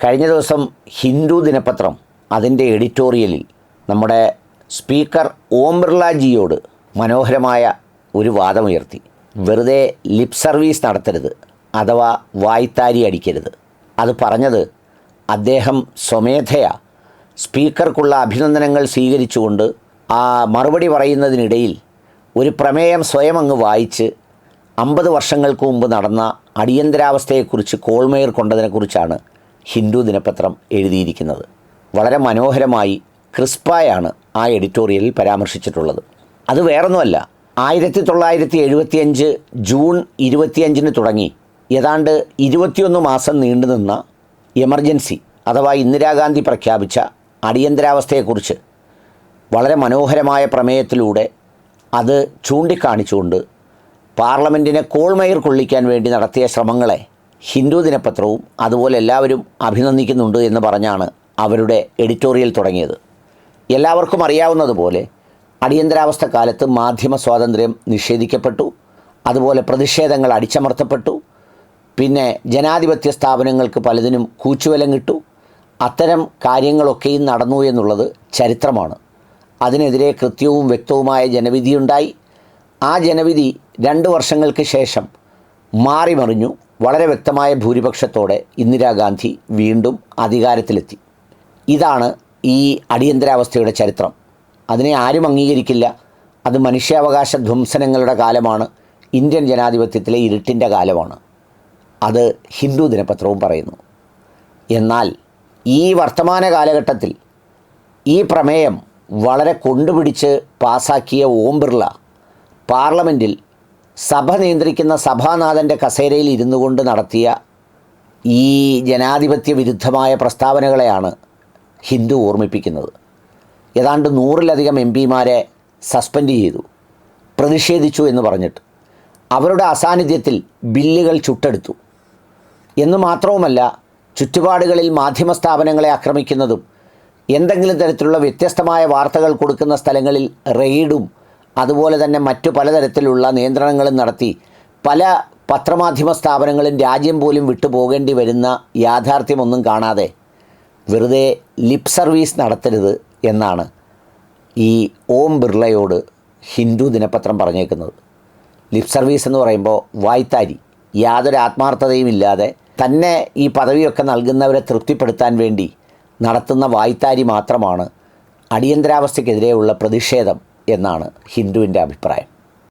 കഴിഞ്ഞ ദിവസം ഹിന്ദു ദിനപത്രം അതിൻ്റെ എഡിറ്റോറിയലിൽ നമ്മുടെ സ്പീക്കർ ഓം ബിർളാജിയോട് മനോഹരമായ ഒരു വാദമുയർത്തി. വെറുതെ ലിപ് സർവീസ് നടത്തരുത്, അഥവാ വായ്ത്താരി അടിക്കരുത്. അത് പറഞ്ഞത് അദ്ദേഹം സ്വമേധയാ സ്പീക്കർക്കുള്ള അഭിനന്ദനങ്ങൾ സ്വീകരിച്ചുകൊണ്ട് ആ മറുപടി പറയുന്നതിനിടയിൽ ഒരു പ്രമേയം സ്വയം അങ്ങ് വായിച്ച് 50 വർഷങ്ങൾക്ക് മുമ്പ് നടന്ന അടിയന്തരാവസ്ഥയെക്കുറിച്ച് കോൾമേർ കൊണ്ടതിനെക്കുറിച്ചാണ് ഹിന്ദു ദിനപത്രം എഴുതിയിരിക്കുന്നത്. വളരെ മനോഹരമായി ക്രിസ്പായാണ് ആ എഡിറ്റോറിയലിൽ പരാമർശിച്ചിട്ടുള്ളത്. അത് വേറൊന്നുമല്ല, 1975 ജൂൺ 25 തുടങ്ങി ഏതാണ്ട് 21 മാസം നീണ്ടുനിന്ന എമർജൻസി അഥവാ ഇന്ദിരാഗാന്ധി പ്രഖ്യാപിച്ച അടിയന്തരാവസ്ഥയെക്കുറിച്ച് വളരെ മനോഹരമായ പ്രമേയത്തിലൂടെ അത് ചൂണ്ടിക്കാണിച്ചുകൊണ്ട് പാർലമെൻറ്റിനെ കോൾമേർ കൊള്ളിക്കാൻ വേണ്ടി നടത്തിയ ശ്രമങ്ങളെ ഹിന്ദു ദിനപത്രവും അതുപോലെ എല്ലാവരും അഭിനന്ദിക്കുന്നുണ്ട് എന്ന് പറഞ്ഞാണ് അവരുടെ എഡിറ്റോറിയൽ തുടങ്ങിയത്. എല്ലാവർക്കും അറിയാവുന്നതുപോലെ അടിയന്തരാവസ്ഥ കാലത്ത് മാധ്യമ സ്വാതന്ത്ര്യം നിഷേധിക്കപ്പെട്ടു, അതുപോലെ പ്രതിഷേധങ്ങൾ അടിച്ചമർത്തപ്പെട്ടു, പിന്നെ ജനാധിപത്യ സ്ഥാപനങ്ങൾക്ക് പലതിനും കൂച്ചുവിലം കിട്ടു. അത്തരം കാര്യങ്ങളൊക്കെയും നടന്നു എന്നുള്ളത് ചരിത്രമാണ്. അതിനെതിരെ കൃത്യവും വ്യക്തവുമായ ജനവിധിയുണ്ടായി. ആ ജനവിധി 2 വർഷങ്ങൾക്ക് ശേഷം മാറിമറിഞ്ഞു. വളരെ വ്യക്തമായ ഭൂരിപക്ഷത്തോടെ ഇന്ദിരാഗാന്ധി വീണ്ടും അധികാരത്തിലെത്തി. ഇതാണ് ഈ അടിയന്തരാവസ്ഥയുടെ ചരിത്രം. അതിനെ ആരും അംഗീകരിക്കില്ല. അത് മനുഷ്യാവകാശ ധ്വംസനങ്ങളുടെ കാലമാണ്, ഇന്ത്യൻ ജനാധിപത്യത്തിലെ ഇരുട്ടിൻ്റെ കാലമാണ്. അത് ഹിന്ദു ദിനപത്രവും പറയുന്നു. എന്നാൽ ഈ വർത്തമാന കാലഘട്ടത്തിൽ ഈ പ്രമേയം വളരെ കൊണ്ടുപിടിച്ച് പാസാക്കിയ ഓം ബിർള പാർലമെൻറ്റിൽ സഭ നിയന്ത്രിക്കുന്ന സഭാനാഥൻ്റെ കസേരയിൽ ഇരുന്നു കൊണ്ട് നടത്തിയ ഈ ജനാധിപത്യ വിരുദ്ധമായ പ്രസ്താവനകളെയാണ് ഹിന്ദു ഓർമ്മിപ്പിക്കുന്നത്. ഏതാണ്ട് 100-ലധികം MP-മാരെ സസ്പെൻഡ് ചെയ്തു, പ്രതിഷേധിച്ചു എന്ന് പറഞ്ഞിട്ട്. അവരുടെ അസാന്നിധ്യത്തിൽ ബില്ലുകൾ ചുട്ടെടുത്തു എന്ന് മാത്രവുമല്ല, ചുറ്റുപാടുകളിൽ മാധ്യമ സ്ഥാപനങ്ങളെ ആക്രമിക്കുന്നതും എന്തെങ്കിലും തരത്തിലുള്ള വ്യത്യസ്തമായ വാർത്തകൾ കൊടുക്കുന്ന സ്ഥലങ്ങളിൽ റെയ്ഡും അതുപോലെ തന്നെ മറ്റു പലതരത്തിലുള്ള നിയന്ത്രണങ്ങളും നടത്തി പല പത്രമാധ്യമ സ്ഥാപനങ്ങളും രാജ്യം പോലും വിട്ടുപോകേണ്ടി വരുന്ന യാഥാർത്ഥ്യമൊന്നും കാണാതെ വെറുതെ ലിപ് സർവീസ് നടത്തരുത് എന്നാണ് ഈ ഓം ബിർളയോട് ഹിന്ദു ദിനപത്രം പറഞ്ഞേക്കുന്നത്. ലിപ് സർവീസ് എന്ന് പറയുമ്പോൾ വായ്ത്താരി, യാതൊരു ആത്മാർത്ഥതയും ഇല്ലാതെ തന്നെ ഈ പദവിയൊക്കെ നൽകുന്നവരെ തൃപ്തിപ്പെടുത്താൻ വേണ്ടി നടത്തുന്ന വായ്ത്താരി മാത്രമാണ് അടിയന്തരാവസ്ഥയ്ക്കെതിരെയുള്ള പ്രതിഷേധം എന്നാണ് ഹിന്ദുവിൻ്റെ അഭിപ്രായം.